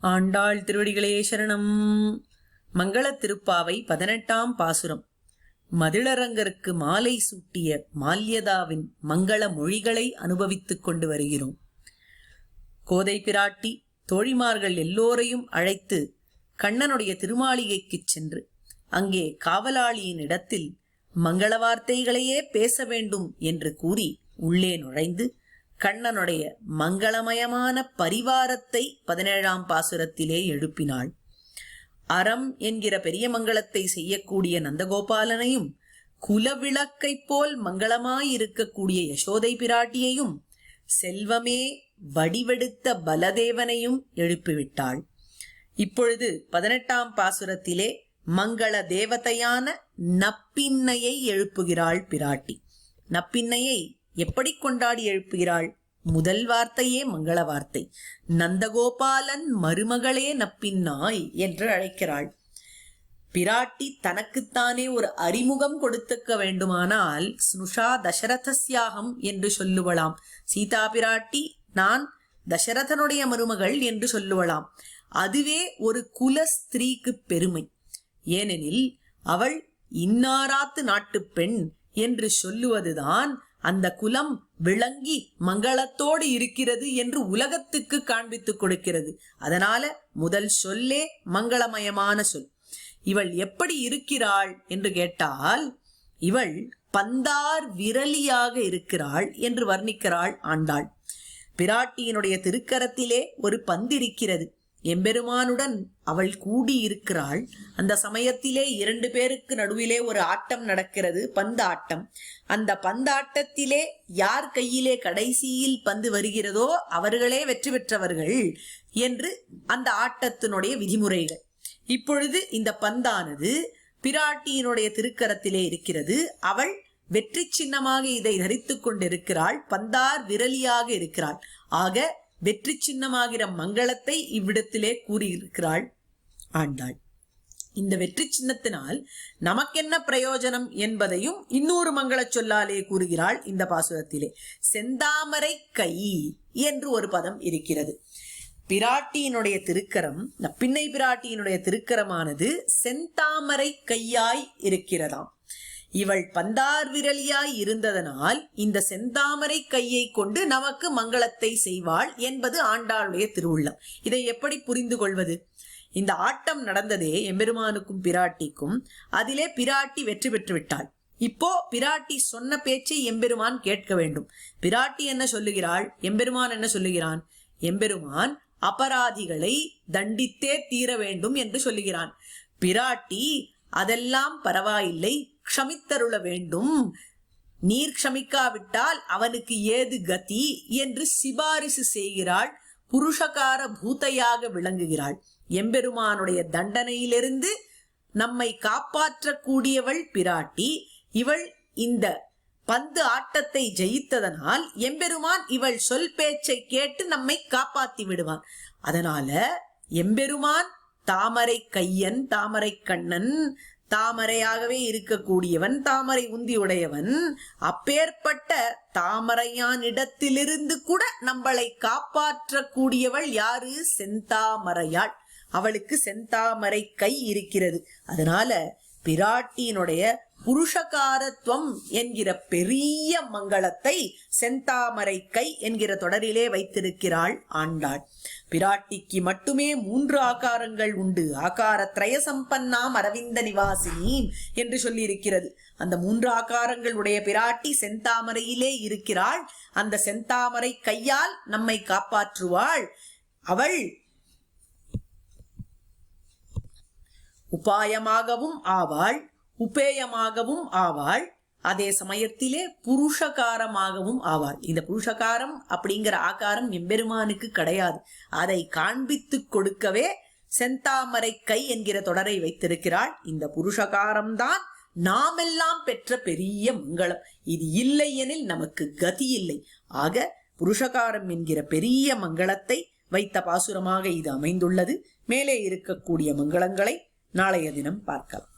ஆண்டாள் திருவடிகளே சரணம். மங்கள திருப்பாவை 18ஆம் பாசுரம். மதிளரங்கருக்கு மாலை சூட்டிய மால்யதாவின் மங்கள மொழிகளை அனுபவித்துக் கொண்டு வருகிறோம். கோதை பிராட்டி தோழிமார்கள் எல்லோரையும் அழைத்து கண்ணனுடைய திருமாளிகைக்குச் சென்று அங்கே காவலாளியின் இடத்தில் மங்கள வார்த்தைகளையே பேச வேண்டும் என்று கூறி உள்ளே நுழைந்து கண்ணனுடைய மங்களமயமான பரிவாரத்தை 17ஆம் பாசுரத்திலே எழுப்பினாள். அறம் என்கிற பெரிய மங்களத்தை செய்யக்கூடிய நந்தகோபாலனையும் குலவிளக்கை போல் மங்களமாயிருக்கக்கூடிய யசோதை பிராட்டியையும் செல்வமே வடிவெடுத்த பலதேவனையும் எழுப்பிவிட்டாள். இப்பொழுது 18ஆம் பாசுரத்திலே மங்கள தேவதையான நப்பின்னையை எழுப்புகிறாள் பிராட்டி. நப்பின்னையை எப்படி கொண்டாடி எழுப்புகிறாள்? முதல் வார்த்தையே மங்கள வார்த்தை. நந்தகோபாலன் மருமகளே நப்பின்னாய் என்று அழைக்கிறாள். பிராட்டி தனக்குத்தானே ஒரு அறிமுகம் கொடுத்துக்க வேண்டுமானால் ஸ்னுஷா தசரதஸ்யாகம் என்று சொல்லுவலாம். சீதா பிராட்டி நான் தசரதனுடைய மருமகள் என்று சொல்லுவலாம். அதுவே ஒரு குல ஸ்திரீக்கு பெருமை. ஏனெனில் அவள் இன்னாராத்து நாட்டு பெண் என்று சொல்லுவதுதான் அந்த குலம் விளங்கி மங்களத்தோடு இருக்கிறது என்று உலகத்துக்கு காண்பித்துக் கொடுக்கிறது. அதனால முதல் சொல்லே மங்களமயமான சொல். இவள் எப்படி இருக்கிறாள் என்று கேட்டால் இவள் பந்தார் விரலியாக இருக்கிறாள் என்று வர்ணிக்கிறாள் ஆண்டாள். பிராட்டியினுடைய திருக்கரத்திலே ஒரு பந்து இருக்கிறது. எம்பெருமானுடன் அவள் கூடியிருக்கிறாள். அந்த சமயத்திலே 2 பேருக்கு நடுவிலே ஒரு ஆட்டம் நடக்கிறது, பந்தாட்டம். அந்த பந்தாட்டத்திலே யார் கையிலே கடைசியில் பந்து வருகிறதோ அவர்களே வெற்றி பெற்றவர்கள் என்று அந்த ஆட்டத்தினுடைய விதிமுறைகள். இப்பொழுது இந்த பந்தானது பிராட்டியினுடைய திருக்கரத்திலே இருக்கிறது. அவள் வெற்றி சின்னமாக இதை தரித்துக் கொண்டிருக்கிறாள். பந்தார் விரலியாக இருக்கிறாள். ஆக வெற்றி சின்னமாகிற மங்களத்தை இவ்விடத்திலே கூறியிருக்கிறாள் ஆண்டாள். இந்த வெற்றி சின்னத்தினால் நமக்கென்ன பிரயோஜனம் என்பதையும் இன்னொரு மங்கள சொல்லாலே கூறுகிறாள் இந்த பாசுரத்திலே. செந்தாமரை கை என்று ஒரு பதம் இருக்கிறது. பிராட்டியினுடைய திருக்கரம், பின்னை பிராட்டியினுடைய திருக்கரமானது செந்தாமரை கையாய் இருக்கிறதாம். இவள் பந்தார் விரலியாய் இருந்ததனால் இந்த செந்தாமரை கையை கொண்டு நமக்கு மங்களத்தை செய்வாள் என்பது ஆண்டாளுடைய திருவுள்ளம். இதை எப்படி புரிந்து கொள்வது? இந்த ஆட்டம் நடந்ததே எம்பெருமானுக்கும் பிராட்டிக்கும். அதிலே பிராட்டி வெற்றி பெற்று விட்டாள். இப்போ பிராட்டி சொன்ன பேச்சை எம்பெருமான் கேட்க வேண்டும். பிராட்டி என்ன சொல்லுகிறாள்? எம்பெருமான் என்ன சொல்லுகிறான்? எம்பெருமான் அபராதிகளை தண்டித்தே தீர வேண்டும் என்று சொல்லுகிறான். பிராட்டி அதெல்லாம் பரவாயில்லை, க்ஷமித்தருள வேண்டும், நீர் க்ஷமிக்காவிட்டால் அவனுக்கு ஏது கதி என்று சிபாரிசு செய்கிறாள். புருஷகார பூத்தையாக விளங்குகிறாள். எம்பெருமானுடைய தண்டனையிலிருந்து நம்மை காப்பாற்றக்கூடியவள் பிராட்டி. இவள் இந்த பந்து ஆட்டத்தை ஜெயித்ததனால் எம்பெருமான் இவள் சொல் பேச்சை கேட்டு நம்மை காப்பாத்தி விடுவான். அதனால எம்பெருமான் தாமரை கையன், தாமரை கண்ணன், தாமரையாகவே இருக்கக்கூடியவன், தாமரை உந்தி உடையவன். அப்பேற்பட்ட தாமரையான் இடத்திலிருந்து கூட நம்மளை காப்பாற்றக்கூடியவள் யாரு? செந்தாமரையாள். அவளுக்கு செந்தாமரை கை இருக்கிறது. அதனால பிராட்டியினுடைய புருஷகாரத்துவம் என்கிற பெரிய மங்களத்தை செந்தாமரை கை என்கிற தொடரிலே வைத்திருக்கிறாள் ஆண்டாள். பிராட்டிக்கு மட்டுமே 3 ஆகாரங்கள் உண்டு. ஆகார திரய சம்பன்னாம் அரவிந்த நிவாசினி என்று சொல்லி இருக்கிறது. அந்த 3 ஆகாரங்கள் உடைய பிராட்டி செந்தாமரையிலே இருக்கிறாள். அந்த செந்தாமரை கையால் நம்மை காப்பாற்றுவாள். அவள் உபாயமாகவும் ஆவாள், உபேயமாகவும் ஆவாள், அதே சமயத்திலே புருஷகாரமாகவும் ஆவாள். இந்த புருஷகாரம் அப்படிங்கிற ஆகாரம் எம்பெருமானுக்கு கிடையாது. அதை காண்பித்து கொடுக்கவே செந்தாமரை கை என்கிற தொடரை வைத்திருக்கிறாள். இந்த புருஷகாரம்தான் நாமெல்லாம் பெற்ற பெரிய மங்களம். இது இல்லை எனில் நமக்கு கதி இல்லை. ஆக புருஷகாரம் என்கிற பெரிய மங்களத்தை வைத்த பாசுரமாக இது அமைந்துள்ளது. மேலே இருக்கக்கூடிய மங்களங்களை நாளைய தினம் பார்க்கலாம்.